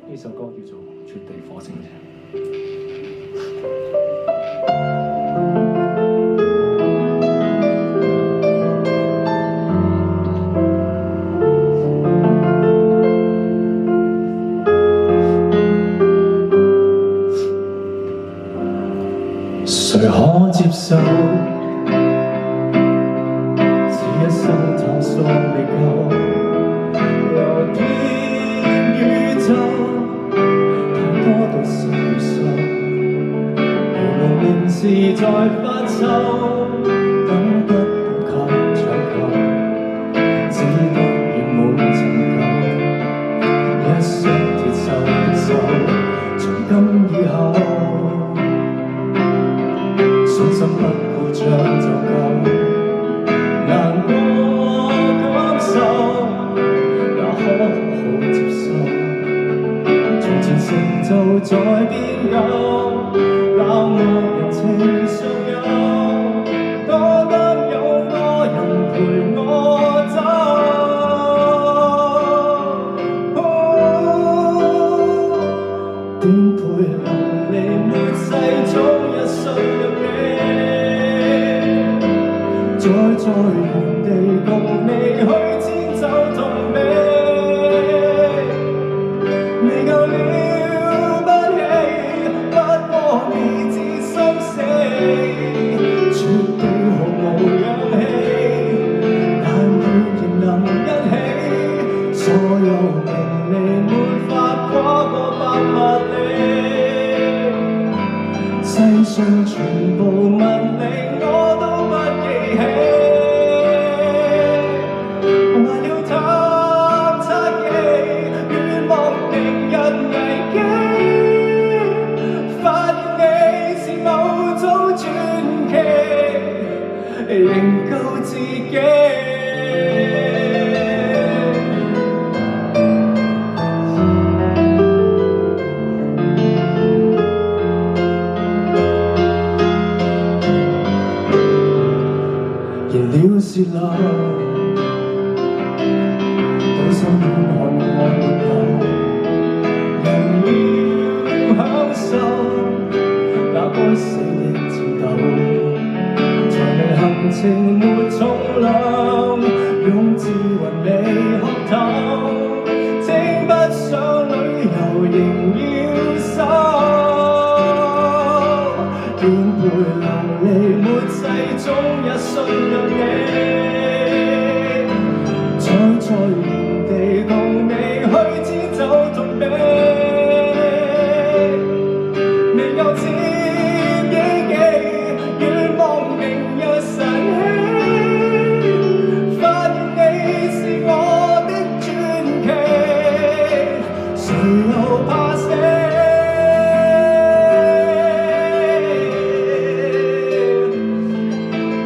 呢首歌叫做《絕地火星者》。誰可接受？只一生探索未夠，遊遍宇宙，太多都是餘數，遙無名字在發臭，等不到及長求，只得圓滿情舊，一雙鐵鏽的手，從今以後。信心不故障就夠，難過感受也可好好接受。從前成就在變舊，冷漠人情尚有，多得有個人陪我走。點配流離沒世總一雙入你。再在原地共你去遷就同美，未夠了不起，不過未知心死，絕對毫無氧氣，但願仍能一起，所有名利沒法跨過百萬里，世上全部文理我都不記起。仍救自己，燃料泄漏，到心軟看過沒有，人要享受那該死的戰鬥。行程沒重量，用自魂未學透，稱不上旅遊仍要收，點配流離沒世終一瞬入你，再在原地共你去遷就同美，未夠知己記，願望明日晨起，發現你是我的傳奇，誰又怕死？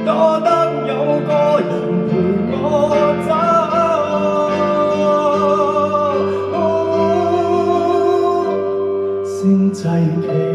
多得有個人陪我走，星際奇。